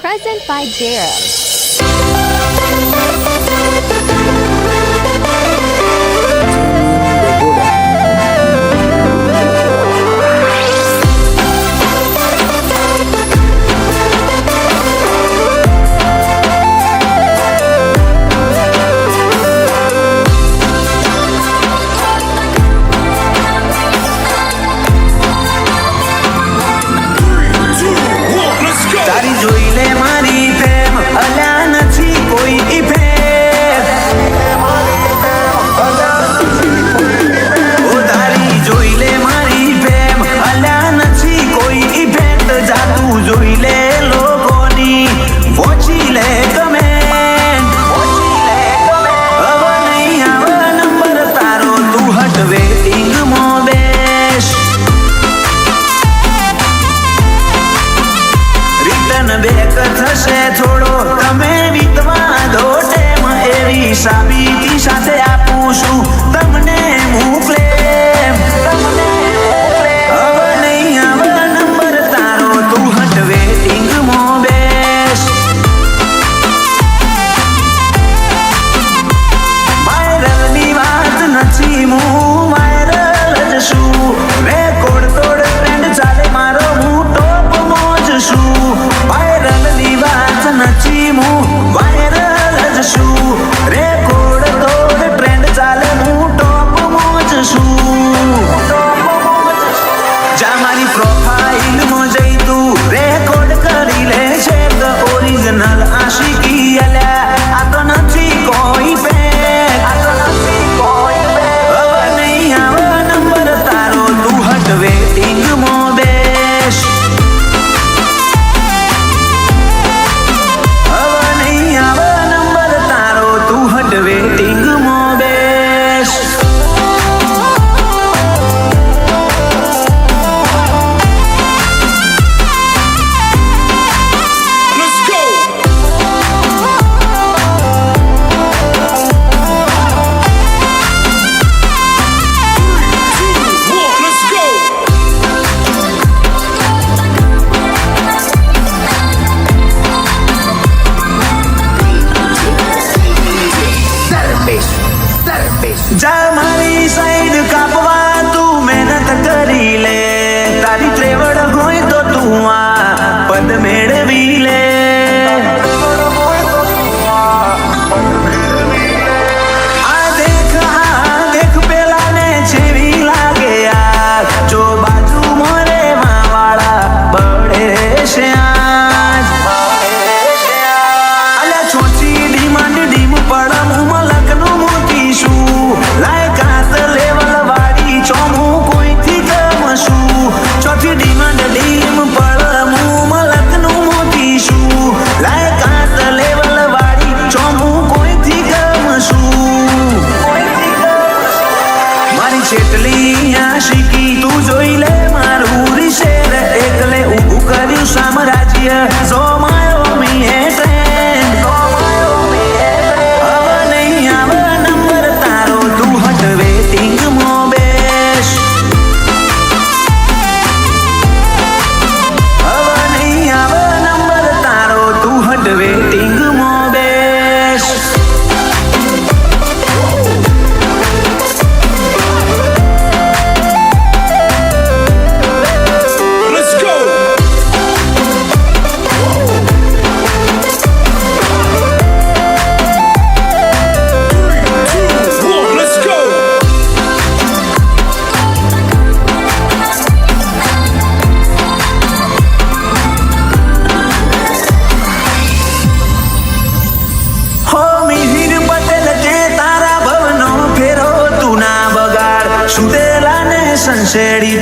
Present by Jero. થોડો તમે વીતવા દો ટેમ એવી સાબિતી સાથે આપું છું તમને મોકલે હવે નહીં આવે નંબર તારો તું હટ વેટિંગમાં બેસ વાયરલની વાત નથી હું વાયરલ જ છું રેકોર્ડ તોડ ટ્રેન્ડ ચાલે મારો હું ટોપ મોજ છું વાયરલની વાત નથી હું વાયરલ જ છું રેકોર્ડ તોડ ટ્રેન્ડ ચાલે હું ટોપ મોજ છું જા મારી પ્રોફાઇલમાં જઈ તું રેકોર્ડ કરી લે છે કે ઓરિજિનલ આશિકી અલ્યા આ તો નથી કોઈ ફેક હવે નહીં આવે નંબર તારો તું હટ વેટિંગમાં બેસ વેટિંગમાં બેસ Let's go. 3, 2, 1, let's go. જા મારી સાઈડ કાપવા તું મહેનત કરી લે તારી ત્રેવડ હોય તો તું આ પદ મેળવી લે આ દેખ પેલાને જેવી લાગે યાર જો બાજુમાં રેવા વાળા બળે છે આજ અલ્યા છોટી ડિમાન્ડ ડીમ પડમ મલકનું મોતી શું લાયકાત લેવલ વાળી ચોમું કોઈથી ગમશું ચોથી ડિમાન્ડ ડીમ પડમ મલકનું મોતી શું લાયકાત લેવલ વાળી ચોમું કોઈથી ગમશું મારી છેટલી આશિકી તું જોઈ લે મારું રીશેર એકલે ઊભું કર્યું સામ્રાજ્ય જો માયો મીએ ટ્રેન્ડ હવે નહીં આવે નંબર તારો તું હટ વેટિંગમાં બેસ હવે નહીં આવે નંબર તારો તું હટ વેટિંગમાં બેસ Let's go. 3, 2, 1, let's go. હો મિહિર પટેલ કે તારા ભવનો ફેરો તું ના બગાડ સુતેલાને સંશેડી